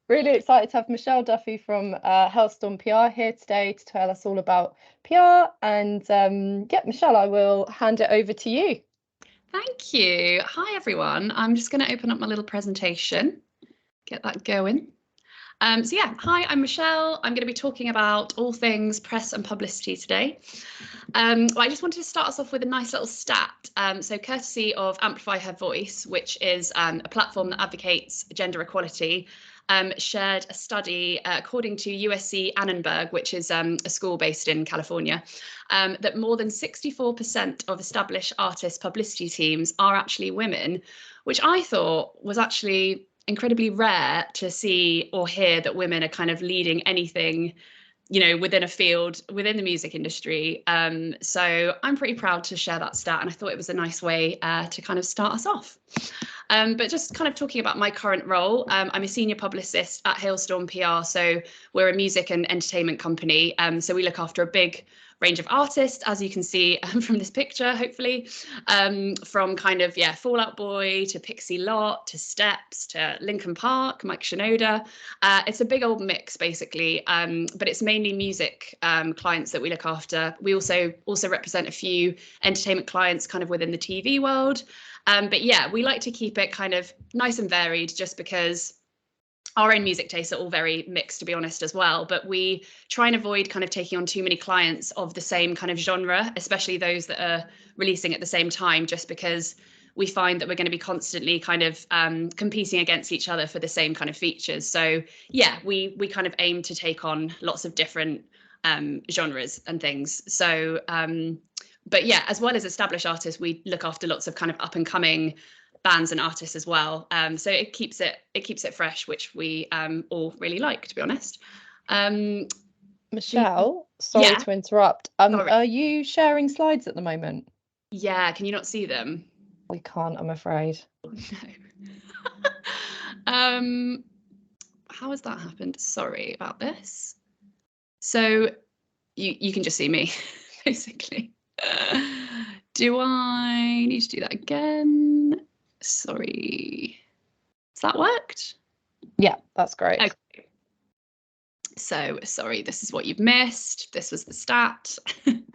Really excited to have Michelle Duffy from Halestorm PR here today to tell us all about PR. And yeah, Michelle, I will hand it over to you. Thank you. Hi, everyone. I'm just going to open up my little presentation, get that going. So yeah, hi, I'm Michelle. I'm going to be talking about all things press and publicity today. Well, I just wanted to start us off with a nice little stat. So courtesy of Amplify Her Voice, which is a platform that advocates gender equality, shared a study according to USC Annenberg, which is a school based in California, that more than 64% of established artist publicity teams are actually women, which I thought was actually incredibly rare to see or hear, that women are kind of leading anything, you know, within a field within the music industry. So I'm pretty proud to share that stat, and I thought it was a nice way to kind of start us off. But just kind of talking about my current role, I'm a senior publicist at Halestorm PR. So we're a music and entertainment company. So we look after a big range of artists, as you can see from this picture, hopefully, from kind of, yeah, Fall Out Boy to Pixie Lott to Steps to Linkin Park, Mike Shinoda. It's a big old mix, basically, but it's mainly music clients that we look after. We also represent a few entertainment clients kind of within the TV world. But yeah, we like to keep it kind of nice and varied, just because our own music tastes are all very mixed, to be honest, as well. But we try and avoid kind of taking on too many clients of the same kind of genre, especially those that are releasing at the same time, just because we find that we're going to be constantly kind of competing against each other for the same kind of features. So yeah, we kind of aim to take on lots of different genres and things. So but yeah, as well as established artists, we look after lots of kind of up and coming bands and artists as well. So it keeps it fresh, which we all really like, to be honest. Michelle, sorry to interrupt. Are you sharing slides at the moment? Yeah, can you not see them? We can't, I'm afraid. No. How has that happened? Sorry about this. So you can just see me, basically. Do I need to do that again? Sorry. Has that worked? Yeah, that's great. Okay. So sorry, this is what you've missed. This was the stat. Going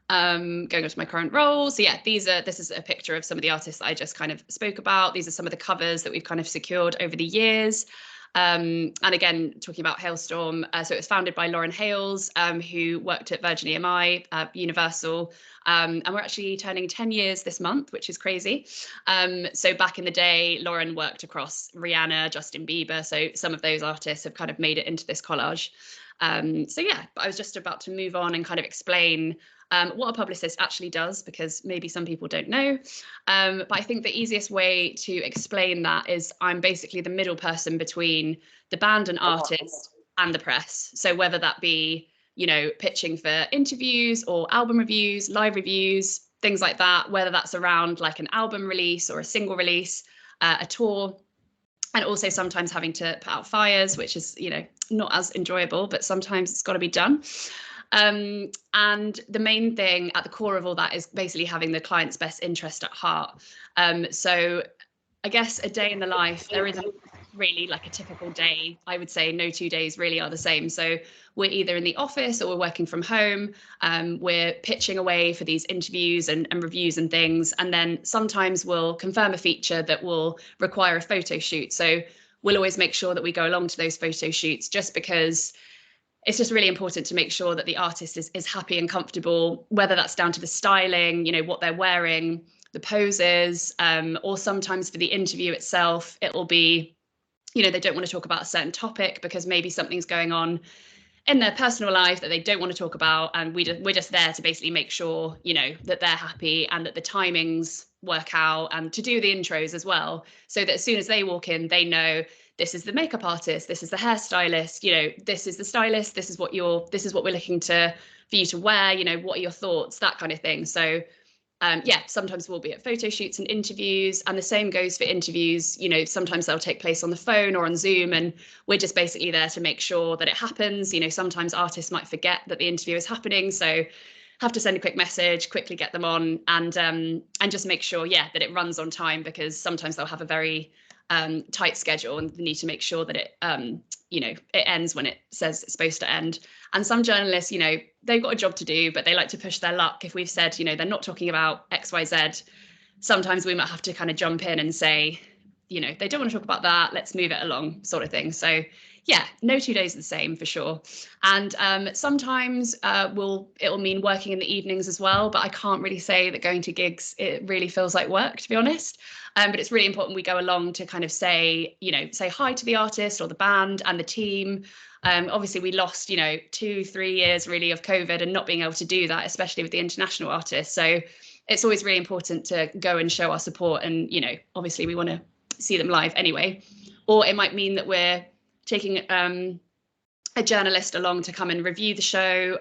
on to my current role. So yeah, this is a picture of some of the artists that I just kind of spoke about. These are some of the covers that we've kind of secured over the years. And again, talking about Halestorm, so it was founded by Lauren Hales, who worked at Virgin EMI, Universal, and we're actually turning 10 years this month, which is crazy. So back in the day, Lauren worked across Rihanna, Justin Bieber, so some of those artists have kind of made it into this collage. So yeah, but I was just about to move on and kind of explain what a publicist actually does, because maybe some people don't know. But I think the easiest way to explain that is I'm basically the middle person between the band and artist and the press. So whether that be, you know, pitching for interviews or album reviews, live reviews, things like that, whether that's around like an album release or a single release, a tour, and also sometimes having to put out fires, which is, you know, not as enjoyable, but sometimes it's got to be done. And the main thing at the core of all that is basically having the client's best interest at heart. So I guess a day in the life, there isn't really like a typical day. I would say no 2 days really are the same. So we're either in the office or we're working from home. We're pitching away for these interviews and reviews and things. And then sometimes we'll confirm a feature that will require a photo shoot. So we'll always make sure that we go along to those photo shoots, just because it's just really important to make sure that the artist is happy and comfortable, whether that's down to the styling, you know, what they're wearing, the poses, or sometimes for the interview itself, it will be, you know, they don't want to talk about a certain topic because maybe something's going on in their personal life that they don't want to talk about. And we're just there to basically make sure, you know, that they're happy and that the timings work out, and to do the intros as well, so that as soon as they walk in, they know this is the makeup artist, this is the hairstylist, you know, this is the stylist, this is what we're looking for you to wear, you know, what are your thoughts, that kind of thing. So yeah, sometimes we'll be at photo shoots and interviews, and the same goes for interviews. You know, sometimes they'll take place on the phone or on Zoom, and we're just basically there to make sure that it happens. You know, sometimes artists might forget that the interview is happening, so have to send a quick message, quickly get them on, and just make sure, yeah, that it runs on time, because sometimes they'll have a very tight schedule, and they need to make sure that it it ends when it says it's supposed to end. And some journalists, they've got a job to do, but they like to push their luck. If we've said, they're not talking about XYZ, sometimes we might have to kind of jump in and say, they don't want to talk about that, let's move it along, sort of thing. So yeah, no 2 days are the same for sure. And sometimes it'll mean working in the evenings as well, but I can't really say that going to gigs, it really feels like work, to be honest. But it's really important we go along to kind of say hi to the artist or the band and the team. Obviously we lost, 2-3 years really of COVID and not being able to do that, especially with the international artists. So it's always really important to go and show our support, and, obviously we want to see them live anyway. Or it might mean that we're taking a journalist along to come and review the show.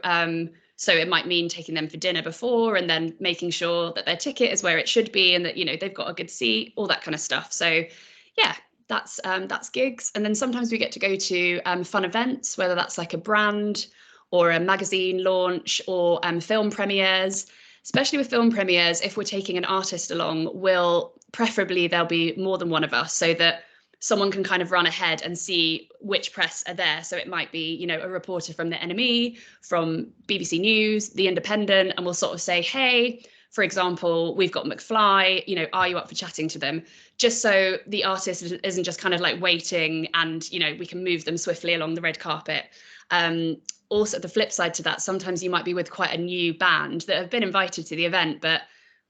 So it might mean taking them for dinner before and then making sure that their ticket is where it should be and that, they've got a good seat, all that kind of stuff. So yeah, that's gigs. And then sometimes we get to go to fun events, whether that's like a brand or a magazine launch or film premieres. Especially with film premieres, if we're taking an artist along, preferably there'll be more than one of us, so that someone can kind of run ahead and see which press are there. So it might be, a reporter from the NME, from BBC News, The Independent, and we'll sort of say, hey, for example, we've got McFly, are you up for chatting to them? Just so the artist isn't just kind of like waiting and, we can move them swiftly along the red carpet. Also, the flip side to that, sometimes you might be with quite a new band that have been invited to the event, but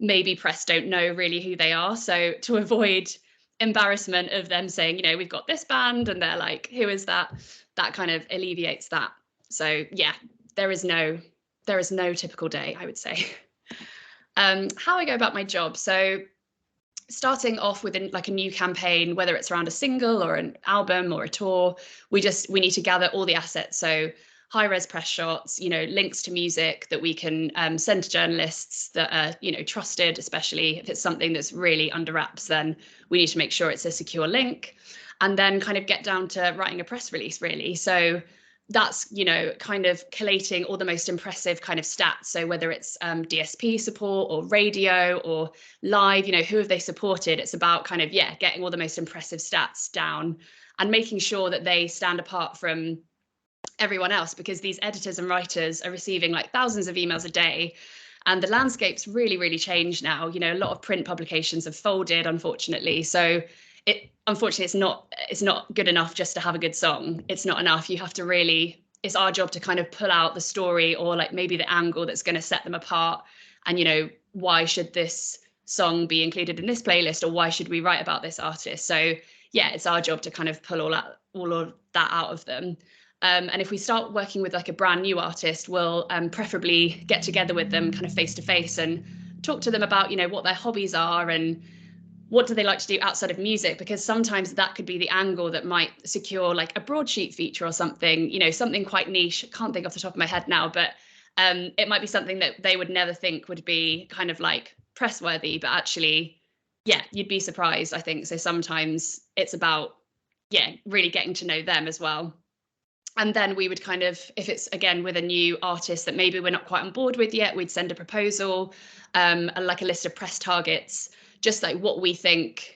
maybe press don't know really who they are. So to avoid embarrassment of them saying, we've got this band, and they're like, who is that? That kind of alleviates that. So yeah, there is no typical day, I would say. How I go about my job. So starting off with like a new campaign, whether it's around a single or an album or a tour, we need to gather all the assets. So high-res press shots, links to music that we can send to journalists that are, trusted, especially if it's something that's really under wraps, then we need to make sure it's a secure link, and then kind of get down to writing a press release, really. So that's, kind of collating all the most impressive kind of stats. So whether it's DSP support or radio or live, who have they supported? It's about kind of, getting all the most impressive stats down and making sure that they stand apart from everyone else, because these editors and writers are receiving like thousands of emails a day, and the landscape's really, really changed now. A lot of print publications have folded, unfortunately. So it's not good enough just to have a good song. It's not enough. You have to really, it's our job to kind of pull out the story, or like maybe the angle that's going to set them apart. And, why should this song be included in this playlist, or why should we write about this artist? So yeah, it's our job to kind of pull all of that out of them. And if we start working with like a brand new artist, we'll preferably get together with them kind of face to face and talk to them about, what their hobbies are and what do they like to do outside of music, because sometimes that could be the angle that might secure like a broadsheet feature or something, something quite niche. I can't think off the top of my head now, but it might be something that they would never think would be kind of like press worthy, but actually, you'd be surprised, I think. So sometimes it's about, really getting to know them as well. And then we would kind of, if it's again with a new artist that maybe we're not quite on board with yet, we'd send a proposal, like a list of press targets, just like where we think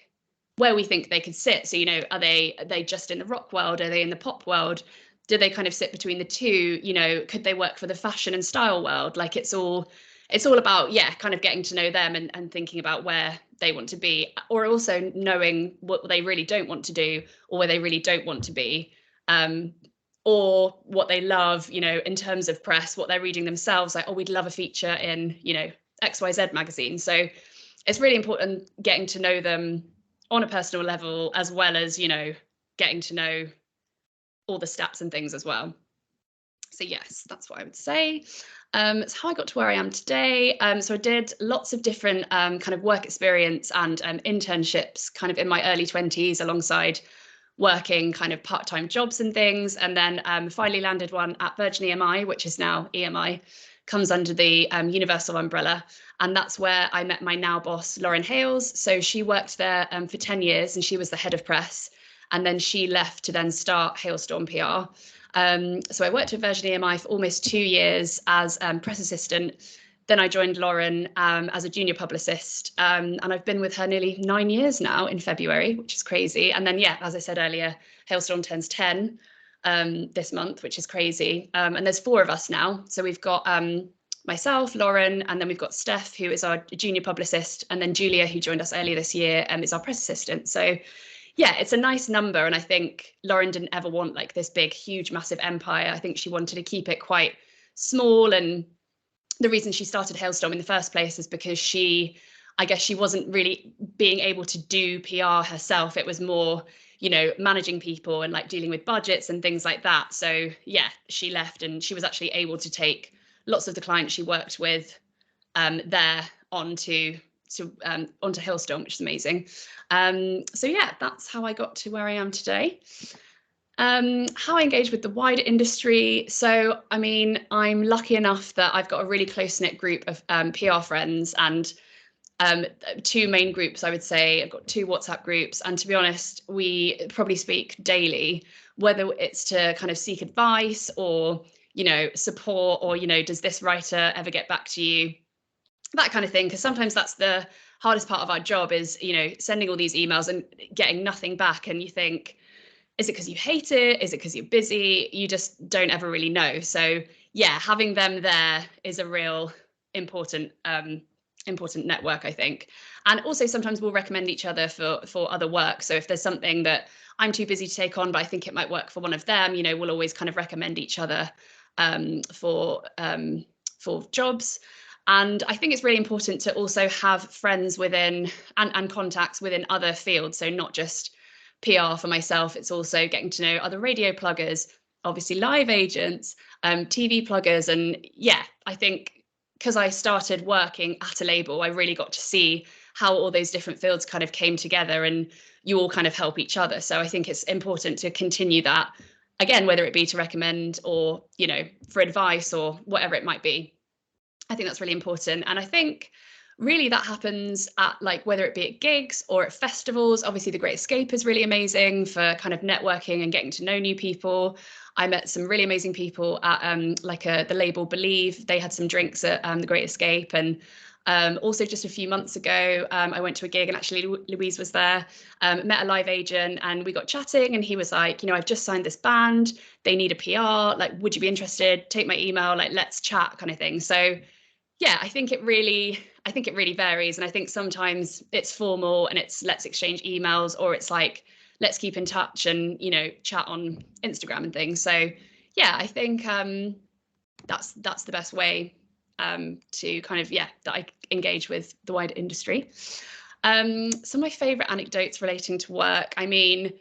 they could sit. So, are they just in the rock world? Are they in the pop world? Do they kind of sit between the two? Could they work for the fashion and style world? Like it's all about, kind of getting to know them and thinking about where they want to be, or also knowing what they really don't want to do, or where they really don't want to be. Or what they love, in terms of press, what they're reading themselves, like, oh, we'd love a feature in, XYZ magazine. So it's really important getting to know them on a personal level, as well as, getting to know all the stats and things as well. So yes, that's what I would say. It's how I got to where I am today. So I did lots of different kind of work experience and internships kind of in my early 20s, alongside working kind of part-time jobs and things, and then finally landed one at Virgin EMI, which is now EMI, comes under the Universal umbrella. And that's where I met my now boss, Lauren Hales. So she worked there for 10 years and she was the head of press. And then she left to then start Halestorm PR. So I worked at Virgin EMI for almost 2 years as press assistant. then I joined Lauren as a junior publicist, and I've been with her nearly 9 years now in February, which is crazy. And then, yeah, as I said earlier, Halestorm turns 10 this month, which is crazy. And there's 4 of us now. So we've got myself, Lauren, and then we've got Steph, who is our junior publicist, and then Julia, who joined us earlier this year, is our press assistant. So yeah, it's a nice number. And I think Lauren didn't ever want like this big, huge, massive empire. I think she wanted to keep it quite small. And the reason she started Halestorm in the first place is because I guess she wasn't really being able to do PR herself. It was more, you know, managing people and like dealing with budgets and things like that. So yeah, she left and she was actually able to take lots of the clients she worked with there onto Halestorm, which is amazing. So yeah, that's how I got to where I am today. How I engage with the wider industry. So, I mean, I'm lucky enough that I've got a really close-knit group of PR friends, and 2 main groups, I would say. I've got 2 WhatsApp groups, and to be honest, we probably speak daily, whether it's to kind of seek advice or, you know, support, or, you know, does this writer ever get back to you? That kind of thing, because sometimes that's the hardest part of our job, is, you know, sending all these emails and getting nothing back, and you think, is it because you hate it? Is it because you're busy? You just don't ever really know. So yeah, having them there is a real important network, I think. And also sometimes we'll recommend each other for other work. So if there's something that I'm too busy to take on, but I think it might work for one of them, you know, we'll always kind of recommend each other for jobs. And I think it's really important to also have friends within and contacts within other fields. So not just PR for myself, it's also getting to know other radio pluggers, obviously live agents, TV pluggers. And yeah, I think because I started working at a label, I really got to see how all those different fields kind of came together, and you all kind of help each other. So I think it's important to continue that, again, whether it be to recommend or, you know, for advice or whatever it might be. I think that's really important. And I think really that happens at, like, whether it be at gigs or at festivals. Obviously the Great Escape is really amazing for kind of networking and getting to know new people. I met some really amazing people at the label Believe. They had some drinks at the Great Escape. And also just a few months ago, I went to a gig, and actually Louise was there, met a live agent, and we got chatting, and he was like, you know, I've just signed this band, they need a PR, like, would you be interested? Take my email, like, let's chat, kind of thing. So yeah, I think it really varies. And I think sometimes it's formal and it's let's exchange emails, or it's like, let's keep in touch and, you know, chat on Instagram and things. So yeah, I think that's the best way to kind of, that I engage with the wider industry. Some of my favorite anecdotes relating to work, I mean,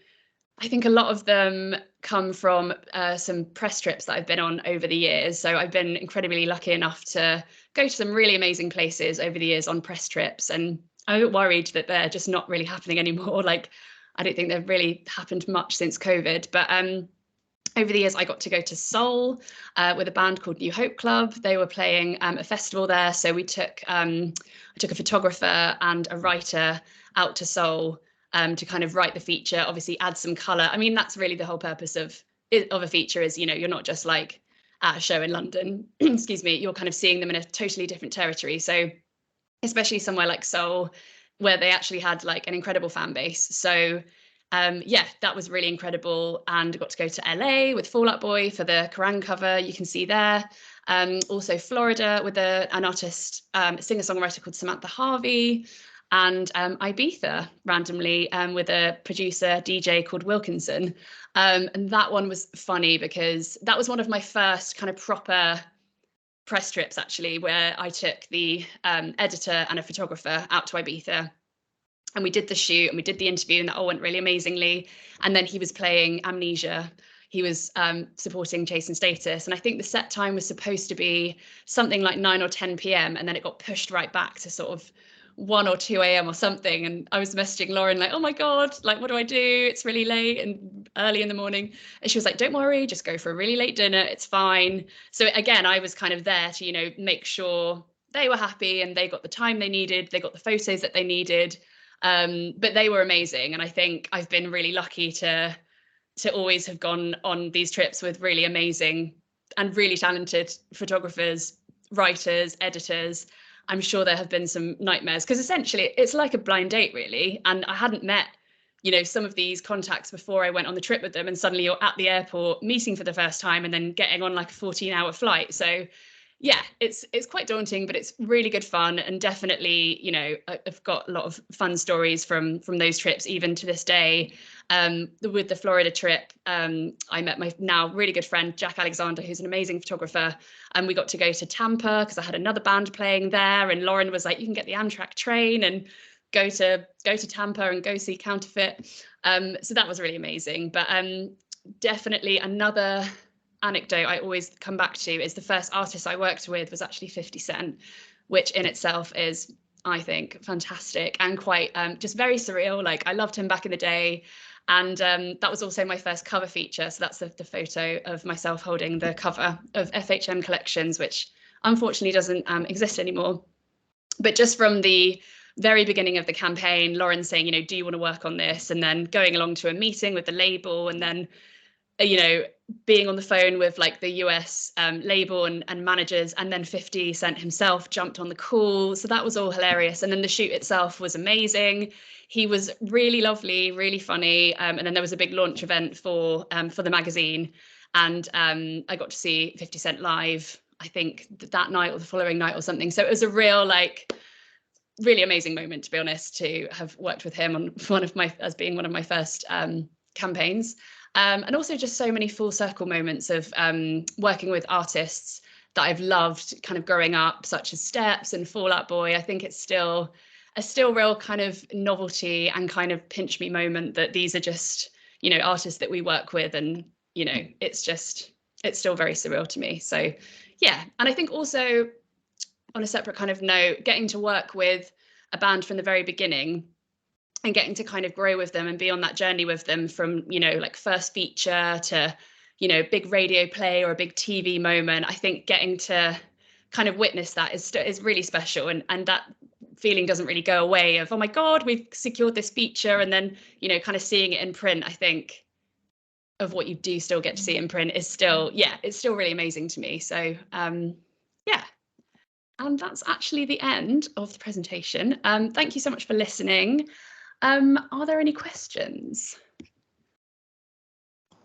I think a lot of them come from some press trips that I've been on over the years. So I've been incredibly lucky enough to go to some really amazing places over the years on press trips. And I'm a bit worried that they're just not really happening anymore. Like, I don't think they've really happened much since COVID. But over the years, I got to go to Seoul with a band called New Hope Club. They were playing a festival there. So I took a photographer and a writer out to Seoul to kind of write the feature, obviously add some colour. I mean, that's really the whole purpose of a feature, is, you know, you're not just like at a show in London, excuse me, you're kind of seeing them in a totally different territory. So especially somewhere like Seoul, where they actually had like an incredible fan base. So that was really incredible. And I got to go to LA with Fall Out Boy for the Kerrang cover, you can see there. Also Florida with an artist, singer-songwriter called Samantha Harvey. And Ibiza randomly with a producer DJ called Wilkinson. And that one was funny because that was one of my first kind of proper press trips, actually, where I took the editor and a photographer out to Ibiza. And we did the shoot and we did the interview, and that all went really amazingly. And then he was playing Amnesia. He was supporting Chase and Status. And I think the set time was supposed to be something like 9 or 10 p.m. And then it got pushed right back to sort of 1 or 2 a.m. or something. And I was messaging Lauren like, oh my God, like, what do I do? It's really late and early in the morning. And she was like, don't worry, just go for a really late dinner. It's fine. So again, I was kind of there to, you know, make sure they were happy and they got the time they needed. They got the photos that they needed. But they were amazing. And I think I've been really lucky to always have gone on these trips with really amazing and really talented photographers writers, editors, I'm sure there have been some nightmares, because essentially it's like a blind date really. And I hadn't met, you know, some of these contacts before I went on the trip with them, and suddenly you're at the airport meeting for the first time and then getting on like a 14-hour flight. So yeah, it's quite daunting, but it's really good fun. And definitely, you know, I've got a lot of fun stories from those trips, even to this day. With the Florida trip, I met my now really good friend, Jack Alexander, who's an amazing photographer. And we got to go to Tampa because I had another band playing there. And Lauren was like, you can get the Amtrak train and go to Tampa and go see Counterfeit. So that was really amazing. But definitely another anecdote I always come back to is the first artist I worked with was actually 50 Cent, which in itself is, I think, fantastic and quite just very surreal. Like, I loved him back in the day. And that was also my first cover feature. So that's the photo of myself holding the cover of FHM Collections, which unfortunately doesn't exist anymore. But just from the very beginning of the campaign, Lauren saying, you know, do you want to work on this? And then going along to a meeting with the label, and then, you know, being on the phone with like the US label and managers, and then 50 Cent himself jumped on the call. So that was all hilarious. And then the shoot itself was amazing. He was really lovely, really funny. And then there was a big launch event for the magazine. And I got to see 50 Cent live, I think that night or the following night or something. So it was a real, like, really amazing moment, to be honest, to have worked with him on one of my first campaigns. And also just so many full circle moments of working with artists that I've loved kind of growing up, such as Steps and Fall Out Boy. I think it's still a real kind of novelty and kind of pinch me moment that these are just, you know, artists that we work with, and, you know, it's still very surreal to me. So yeah. And I think also, on a separate kind of note, getting to work with a band from the very beginning and getting to kind of grow with them and be on that journey with them from, you know, like first feature to, you know, big radio play or a big TV moment. I think getting to kind of witness that is really special. And that feeling doesn't really go away of, oh my God, we've secured this feature. And then, you know, kind of seeing it in print, I think, of what you do still get to see in print is still, yeah, it's still really amazing to me. So yeah. And that's actually the end of the presentation. Thank you so much for listening. Are there any questions?